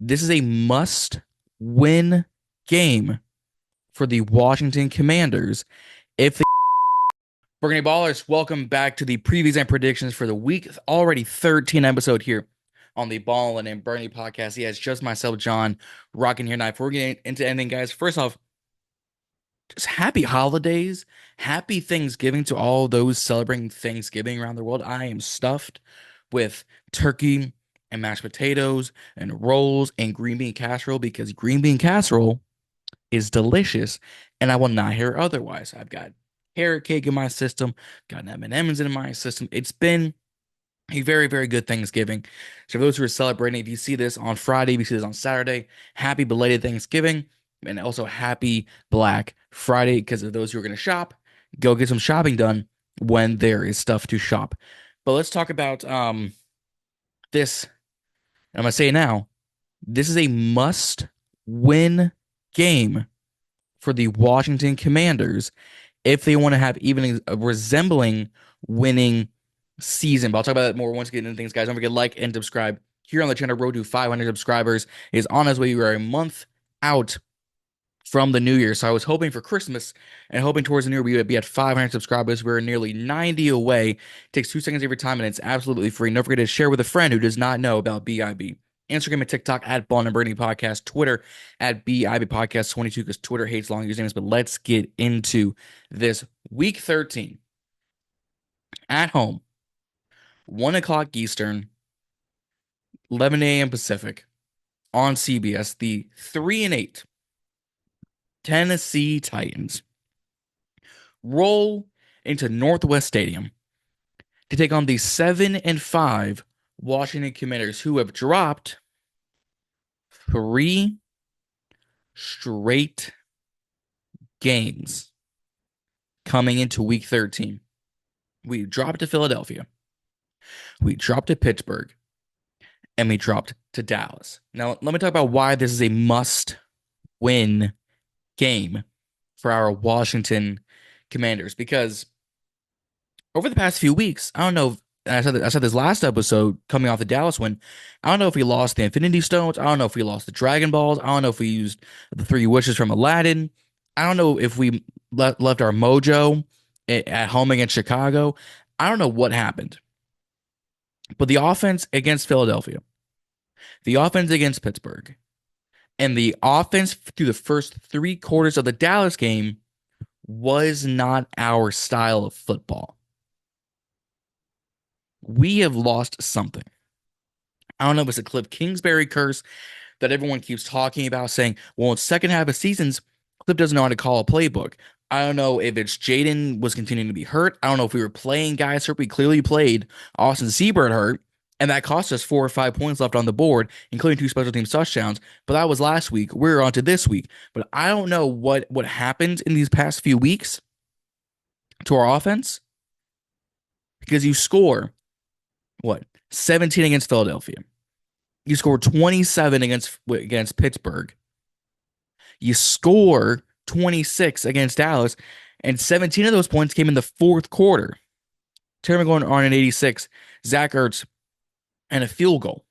This is a must-win game for the Washington Commanders. If the Burgundy Ballers, welcome back to the previews and predictions for the week already 13 episode here on the Ballin In Burgundy podcast. Yeah, it's just myself, John, rocking here tonight. Before we get into anything, guys, first off, just happy holidays, happy Thanksgiving to all those celebrating Thanksgiving around the world. I am stuffed with turkey and mashed potatoes and rolls and green bean casserole because green bean casserole is delicious, and I will not hear otherwise. I've got carrot cake in my system, got M&Ms in my system. It's been a very, very good Thanksgiving. So for those who are celebrating, if you see this on Friday, if you see this on Saturday, happy belated Thanksgiving, and also happy Black Friday, because of those who are going to shop, go get some shopping done when there is stuff to shop. But let's talk about this. I'm going to say it now. This is a must-win game for the Washington Commanders if they want to have even a resembling winning season. But I'll talk about that more once we get into things, guys. Don't forget to like and subscribe here on the channel. Road to 500 subscribers is on its way. We are a month out from the new year. So I was hoping for Christmas and hoping towards the new year we would be at 500 subscribers. We're nearly 90 away. It takes 2 seconds every time, and it's absolutely free. Don't forget to share with a friend who does not know about BIB. Instagram and TikTok at Ballin In Burgundy Podcast, Twitter at BIB Podcast 22 because Twitter hates long usernames. But let's get into this week 13 at home, 1 o'clock Eastern, 11 a.m. Pacific on CBS. The 3-8 Tennessee Titans roll into Northwest Stadium to take on the 7-5 Washington Commanders, who have dropped 3 straight games coming into week 13. We dropped to Philadelphia, we dropped to Pittsburgh, and we dropped to Dallas. Now, let me talk about why this is a must-win game for our Washington Commanders, because over the past few weeks, I don't know, and I said this last episode coming off the Dallas win, I don't know if we lost the Infinity Stones, I don't know if we lost the Dragon Balls, I don't know if we used the 3 wishes from Aladdin, I don't know if we left our mojo at home against Chicago. I don't know what happened. But the offense against Philadelphia, the offense against Pittsburgh, and the offense through the first 3 quarters of the Dallas game was not our style of football. We have lost something. I don't know if it's a Cliff Kingsbury curse that everyone keeps talking about, saying, well, in second half of seasons, Cliff doesn't know how to call a playbook. I don't know if it's Jaden was continuing to be hurt. I don't know if we were playing guys hurt. We clearly played Austin Seabird hurt, and that cost us 4 or 5 points left on the board, including 2 special teams touchdowns. But that was last week. We're on to this week. But I don't know what happened in these past few weeks to our offense, because you score, 17 against Philadelphia. You score 27 against Pittsburgh. You score 26 against Dallas, and 17 of those points came in the fourth quarter. Terry McLaurin on an 86, Zach Ertz, and a field goal.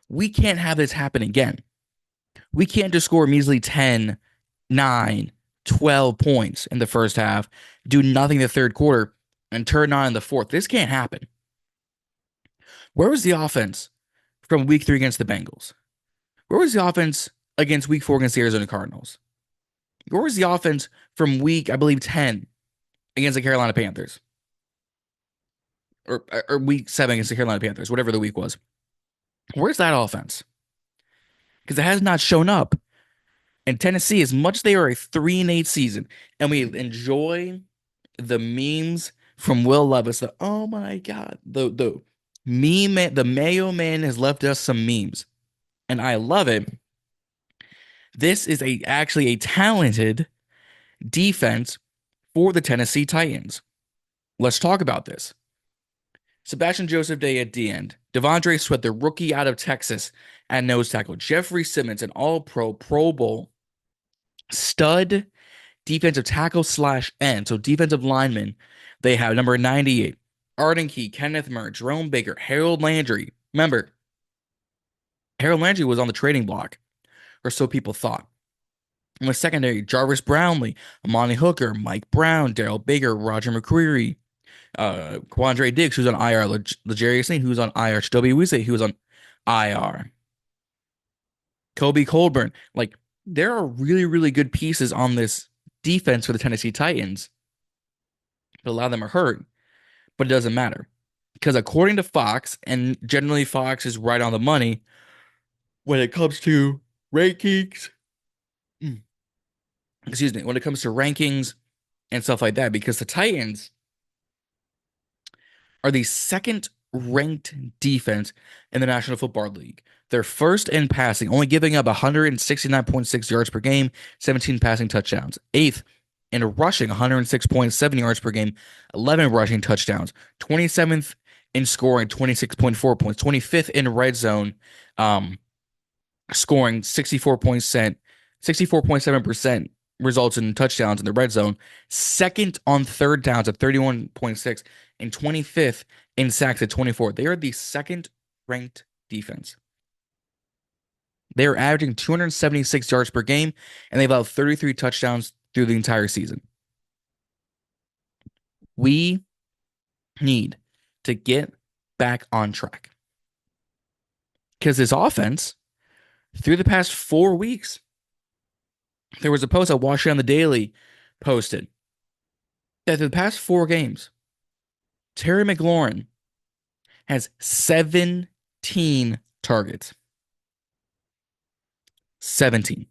We can't have this happen again. We can't just score measly 10, 9, 12 points in the first half, do nothing in the third quarter, and turn on in the fourth. This can't happen. Where was the offense from week 3 against the Bengals? Where was the offense against week 4 against the Arizona Cardinals? Where was the offense from week, I believe, 10 against the Carolina Panthers? Or week 7 against the Carolina Panthers, whatever the week was. Where's that offense? Because it has not shown up. And Tennessee, as much as they are a 3-8 season, and we enjoy the memes from Will Levis, the oh my God, the meme, the Mayo man has left us some memes, and I love it. This is actually a talented defense for the Tennessee Titans. Let's talk about this. Sebastian Joseph Day at the end. Devondre Sweat, the rookie out of Texas, at nose tackle. Jeffrey Simmons, an all-pro, Pro Bowl stud defensive tackle / end. So defensive lineman, they have number 98. Arden Key, Kenneth Murray, Jerome Baker, Harold Landry. Remember, Harold Landry was on the trading block, or so people thought. In the secondary, Jarvis Brownlee, Amani Hooker, Mike Brown, Daryl Baker, Roger McCreary, Quandre Diggs, who's on IR, L'Jarius Sneed, who's on IR, Jadobi Weezy, who's on IR, Kobe Colburn. Like, there are really, really good pieces on this defense for the Tennessee Titans, but a lot of them are hurt, but it doesn't matter. Because according to Fox, and generally Fox is right on the money when it comes to rankings, excuse me, when it comes to rankings and stuff like that, because the Titans are the second ranked defense in the National Football League. They're first in passing, only giving up 169.6 yards per game, 17 passing touchdowns. Eighth in rushing, 106.7 yards per game, 11 rushing touchdowns. 27th in scoring, 26.4 points. 25th in red zone, scoring 64.7% results in touchdowns in the red zone. Second on third downs at 31.6, and 25th in sacks at 24. They are the second ranked defense. They are averaging 276 yards per game, and they've allowed 33 touchdowns through the entire season. We need to get back on track. Because this offense, through the past 4 weeks, there was a post that Washington on the Daily posted that through the past 4 games, Terry McLaurin has 17 targets. 17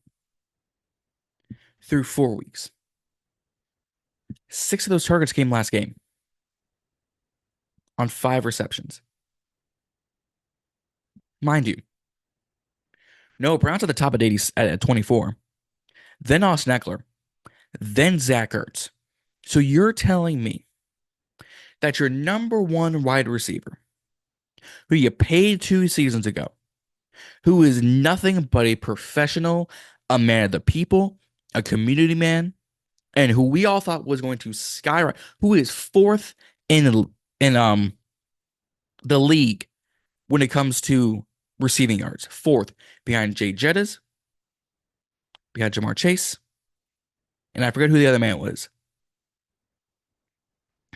through 4 weeks. 6 of those targets came last game on 5 receptions. Mind you, Noah Brown's at the top of 80 at 24. Then Austin Eckler. Then Zach Ertz. So you're telling me that your number one wide receiver, who you paid 2 seasons ago, who is nothing but a professional, a man of the people, a community man, and who we all thought was going to skyrocket, who is fourth in the league when it comes to receiving yards, fourth behind Jay Jettas, behind Jamar Chase, and I forget who the other man was.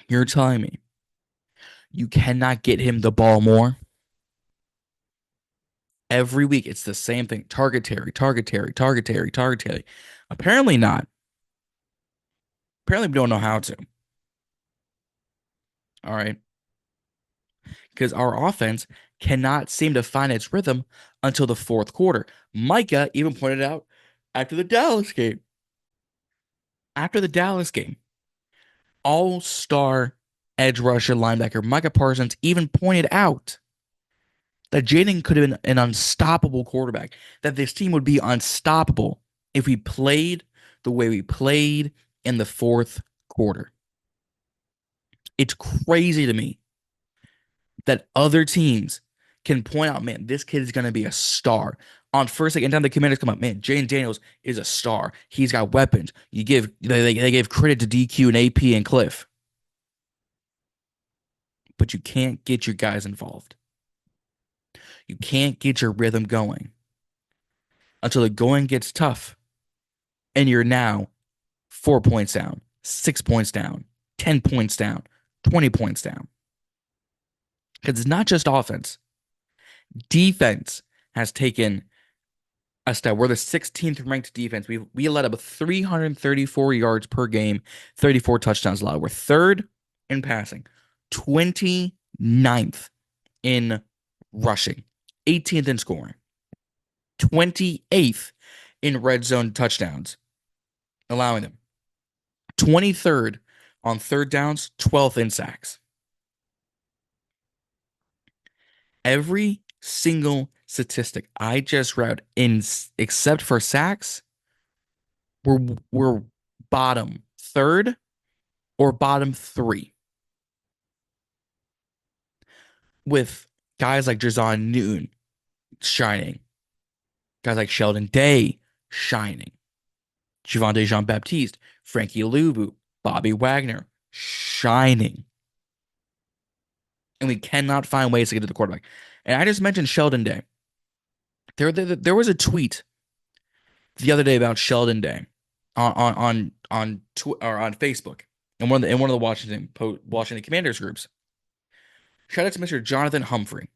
You're telling me you cannot get him the ball more? Every week, it's the same thing. Target Terry, target Terry, target Terry, target Terry. Apparently not. Apparently we don't know how to. All right. Because our offense cannot seem to find its rhythm until the fourth quarter. Micah even pointed out after the Dallas game. After the Dallas game, all-star edge rusher linebacker Micah Parsons even pointed out that Jaden could have been an unstoppable quarterback, that this team would be unstoppable if we played the way we played in the fourth quarter. It's crazy to me that other teams can point out, man, this kid is going to be a star. On first, anytime the Commanders come up, man, Jane Daniels is a star. He's got weapons. They give credit to DQ and AP and Cliff. But you can't get your guys involved. You can't get your rhythm going until the going gets tough. And you're now 4 points down, 6 points down, 10 points down, 20 points down. Because it's not just offense. Defense has taken a step. We're the 16th ranked defense. We let up 334 yards per game, 34 touchdowns allowed. We're third in passing, 29th in rushing, 18th in scoring, 28th in red zone touchdowns, allowing them, 23rd on third downs, 12th in sacks. Every single statistic I just read, except for sacks, we're bottom third or bottom 3. With guys like Jazon Newton shining, guys like Sheldon Day shining, Javonte Jean-Baptiste, Frankie Luvu, Bobby Wagner shining. And we cannot find ways to get to the quarterback. And I just mentioned Sheldon Day. There was a tweet the other day about Sheldon Day on Facebook and one of the Washington Commanders groups. Shout out to Mr. Jonathan Humphrey.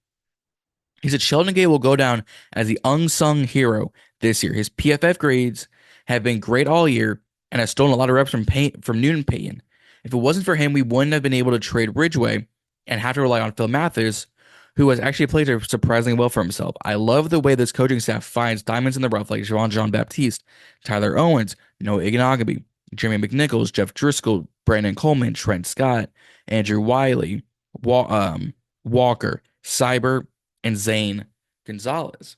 He said Sheldon Day will go down as the unsung hero this year. His PFF grades have been great all year and has stolen a lot of reps from Newton Payton. If it wasn't for him, we wouldn't have been able to trade Ridgeway and have to rely on Phil Mathis, who has actually played surprisingly well for himself. I love the way this coaching staff finds diamonds in the rough like Javon Jean-Baptiste, Tyler Owens, Noah Iguodala, Jeremy McNichols, Jeff Driscoll, Brandon Coleman, Trent Scott, Andrew Wiley, Walker, Cyber, and Zane Gonzalez.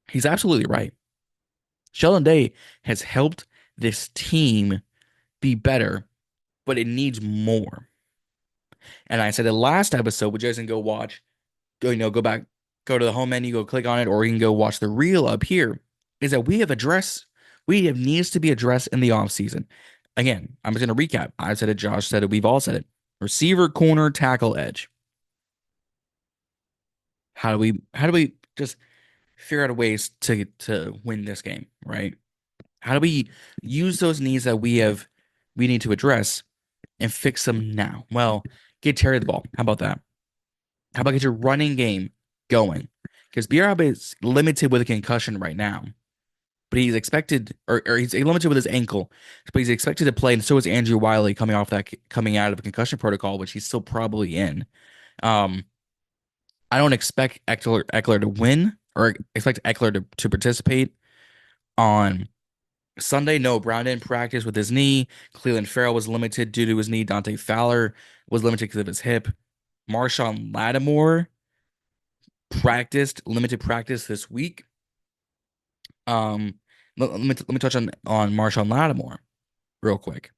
He's absolutely right. Sheldon Day has helped this team be better, but it needs more. And I said the last episode, which you guys can go watch, go back, go to the home menu, go click on it, or you can go watch the reel up here, is that we have needs to be addressed in the offseason. Again, I'm just going to recap. I said it, Josh said it, we've all said it. Receiver, corner, tackle, edge. How do we just figure out ways to win this game, right? How do we use those needs that we need to address and fix them now? Well, get Terry the ball. How about that? How about get your running game going? Because B-Rob is limited with a concussion right now, but he's expected, or he's limited with his ankle, but he's expected to play, and so is Andrew Wiley coming out of a concussion protocol, which he's still probably in. I don't expect Eckler to win or expect Eckler to participate on Sunday. No, Brown didn't practice with his knee. Cleveland Farrell was limited due to his knee. Dante Fowler was limited because of his hip. Marshon Lattimore limited practice this week. Let me touch on Marshon Lattimore real quick.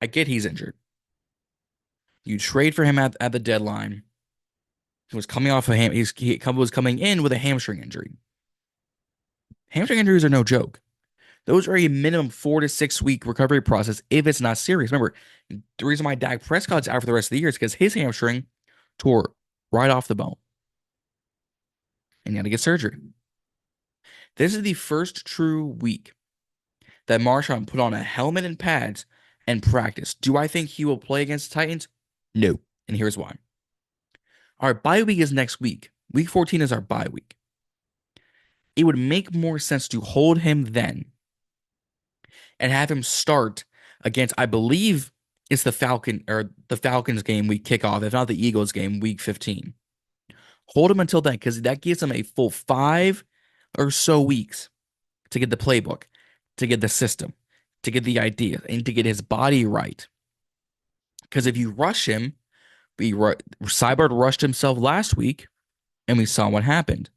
I get he's injured. You trade for him at the deadline. He was coming off he was coming in with a hamstring injury. Hamstring injuries are no joke. Those are a minimum 4 to 6 week recovery process if it's not serious. Remember, the reason why Dak Prescott's out for the rest of the year is because his hamstring tore right off the bone. And he had to get surgery. This is the first true week that Marshon put on a helmet and pads and practice. Do I think he will play against the Titans? No. And here's why. Our bye week is next week. Week 14 is our bye week. It would make more sense to hold him then and have him start against, I believe it's the Falcons game we kick off, if not the Eagles game, week 15. Hold him until then, because that gives him a full 5 or so weeks to get the playbook, to get the system, to get the idea, and to get his body right. Because if you rush him, Seibert rushed himself last week, and we saw what happened.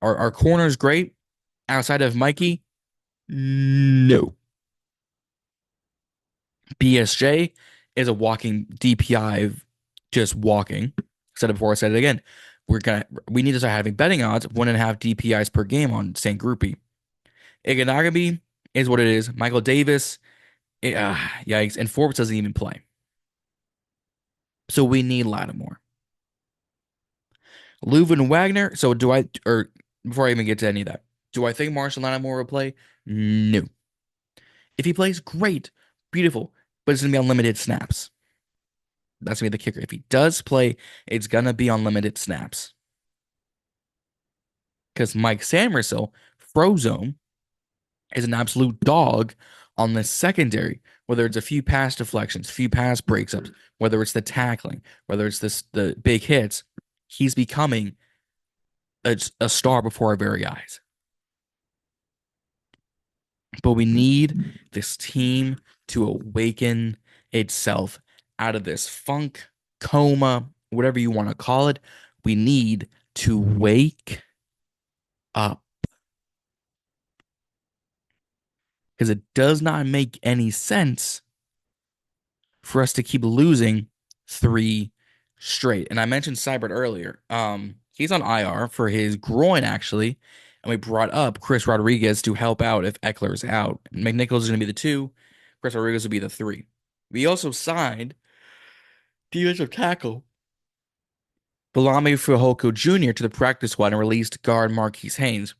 Our corner is great. Outside of Mikey, no. BSJ is a walking DPI, just walking. Said it before, I said it again. We need to start having betting odds of 1.5 DPIs per game on St. Groupie. Iguodala is what it is. Michael Davis, yikes, and Forbes doesn't even play. So we need Lattimore. Leuven Wagner. So before I even get to any of that, do I think Marshon Lattimore will play? No. If he plays, great, beautiful, but it's going to be unlimited snaps. That's going to be the kicker. If he does play, it's going to be unlimited snaps. Because Mike Samersil, Frozone, is an absolute dog on the secondary, whether it's a few pass deflections, few pass breaks-ups, whether it's the tackling, whether it's the big hits, he's becoming a star before our very eyes. But we need this team to awaken itself out of this funk, coma, whatever you want to call it. We need to wake up. Because it does not make any sense for us to keep losing 3 straight. And I mentioned Seibert earlier. He's on IR for his groin, actually. And we brought up Chris Rodriguez to help out if Eckler's out. McNichols is going to be the 2. Chris Rodriguez will be the 3. We also signed defensive tackle Belame Fehoko Jr. to the practice squad and released guard Marquise Haynes.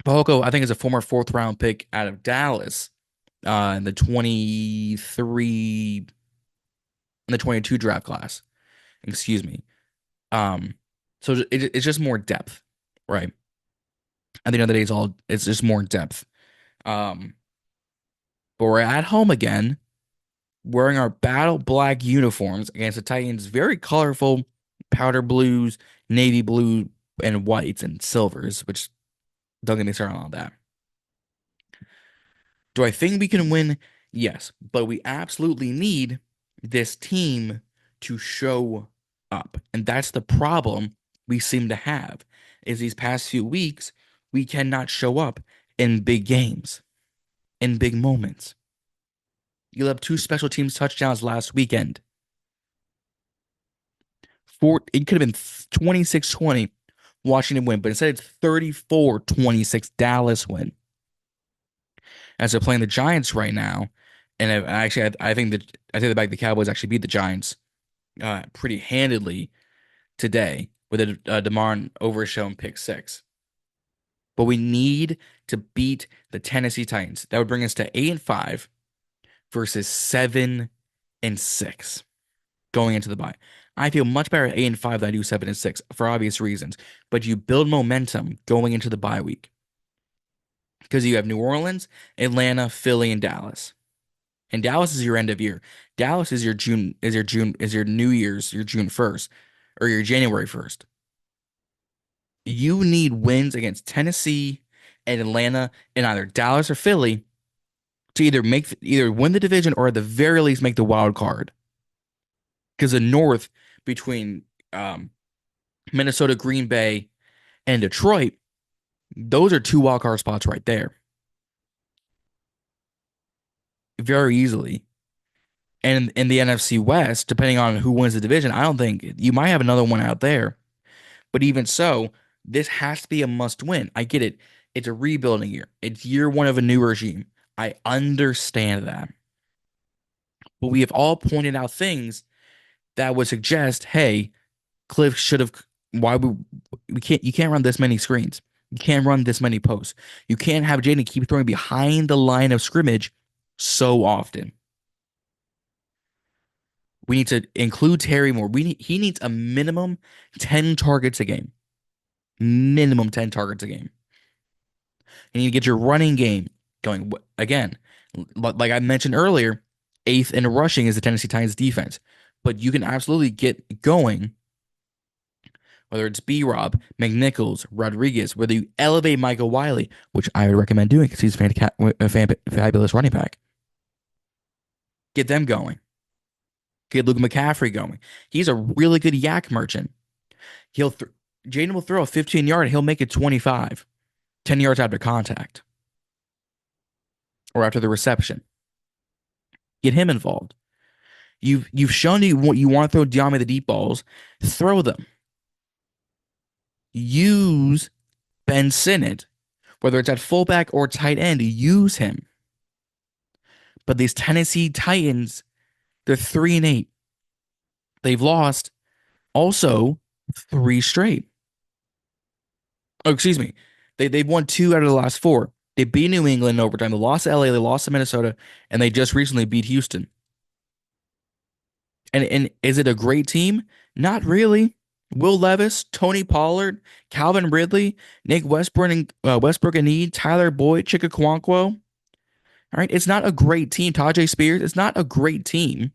Fehoko, I think, is a former fourth round pick out of Dallas in the 23 in the 22 draft class. Excuse me. Um, so it's just more depth, right? At the end of the day, it's just more depth. Um, but we're at home again, wearing our battle black uniforms against the Titans' very colorful powder blues, navy blue, and whites and silvers, which don't get me started on that. Do I think we can win? Yes, but we absolutely need this team to show up. And that's the problem we seem to have is these past few weeks, we cannot show up in big games, in big moments. You have two special teams touchdowns last weekend. It could have been 26-20 Washington win, but instead it's 34-26 Dallas win. As they're playing the Giants right now, and actually I think the Cowboys actually beat the Giants pretty handedly today with a DeMar Overshown pick six. But we need to beat the Tennessee Titans. That would bring us to 8-5 versus 7-6 going into the bye. I feel much better at 8-5 than I do 7-6 for obvious reasons. But you build momentum going into the bye week because you have New Orleans, Atlanta, Philly, and Dallas. And Dallas is your end of year. Dallas is your New Year's, your June 1st or your January 1st. You need wins against Tennessee and Atlanta and either Dallas or Philly to either win the division or at the very least make the wild card. Because the North between Minnesota, Green Bay, and Detroit, those are two wild card spots right there. Very easily. And in the NFC West, depending on who wins the division, I don't think you might have another one out there. But even so, this has to be a must win. I get it. It's a rebuilding year. It's year one of a new regime. I understand that. But we have all pointed out things that would suggest, hey, Cliff should have why we can't you can't run this many screens. You can't run this many posts. You can't have Jaden keep throwing behind the line of scrimmage so often. We need to include Terry more. He needs a minimum 10 targets a game. Minimum 10 targets a game. You need to get your running game going. Again, like I mentioned earlier, eighth in rushing is the Tennessee Titans defense. But you can absolutely get going, whether it's B-Rob, McNichols, Rodriguez, whether you elevate Michael Wiley, which I would recommend doing because he's a fabulous running back. Get them going. Get Luke McCaffrey going. He's a really good yak merchant. Jaden will throw a 15-yard and he'll make it 25, 10 yards after contact or after the reception. Get him involved. You've shown you want to throw Diame the deep balls. Throw them. Use Ben Sinnott, whether it's at fullback or tight end. Use him. But these Tennessee Titans, they're 3-8. They've lost also 3 straight. Oh, excuse me. They've won 2 out of the last 4. They beat New England in overtime. They lost to LA. They lost to Minnesota, and they just recently beat Houston. And is it a great team? Not really. Will Levis, Tony Pollard, Calvin Ridley, Nick Westbrook and Need, Tyler Boyd, Chika Kwankwo. All right, it's not a great team. Tajay Spears, it's not a great team.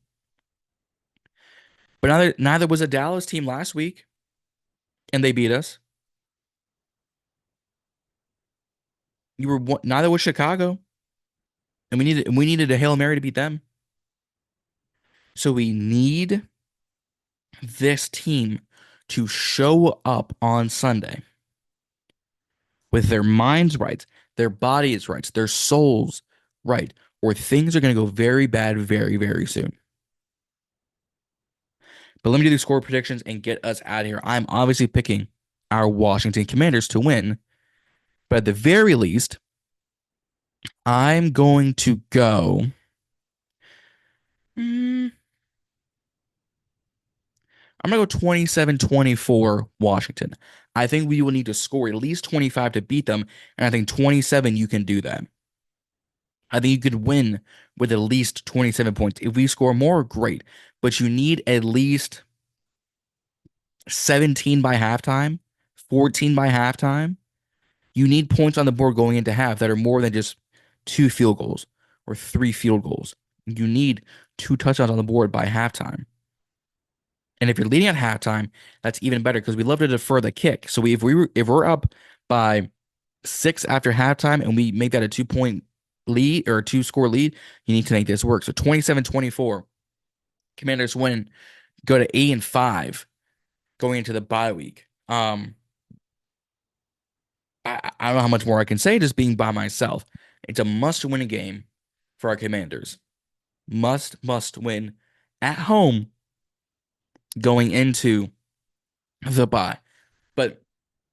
But neither was a Dallas team last week, and they beat us. Neither was Chicago, and we needed a Hail Mary to beat them. So we need this team to show up on Sunday with their minds right, their bodies right, their souls right, or things are going to go very bad very, very soon. But let me do the score predictions and get us out of here. I'm obviously picking our Washington Commanders to win, but at the very least, I'm going to go. I'm going to go 27-24 Washington. I think we will need to score at least 25 to beat them, and I think 27 you can do that. I think you could win with at least 27 points. If we score more, great, but you need at least 17 by halftime, 14 by halftime. You need points on the board going into half that are more than just 2 field goals or 3 field goals. You need 2 touchdowns on the board by halftime. And if you're leading at halftime, that's even better because we love to defer the kick. So if we're up by 6 after halftime and we make that a 2 point lead or a 2 score lead, you need to make this work. So 27-24, Commanders win, go to 8-5 going into the bye week. I don't know how much more I can say just being by myself. It's a must-win game for our Commanders. Must win at home going into the bye. But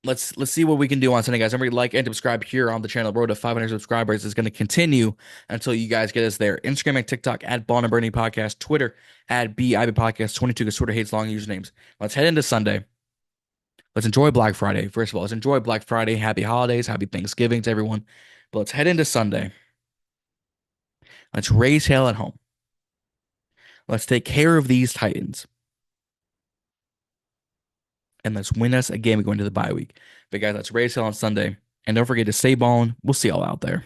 let's see what we can do on Sunday, guys. Remember to like and subscribe here on the channel. Road to 500 subscribers is going to continue until you guys get us there. Instagram and TikTok at Ballin In Burgundy Podcast. Twitter at BIB Podcast 22 because Twitter hates long usernames. Let's head into Sunday. Let's enjoy Black Friday. First of all, let's enjoy Black Friday. Happy holidays. Happy Thanksgiving to everyone. But let's head into Sunday. Let's raise hell at home. Let's take care of these Titans. And let's win us a game going to the bye week. But guys, let's raise hell on Sunday. And don't forget to stay ballin'. We'll see y'all out there.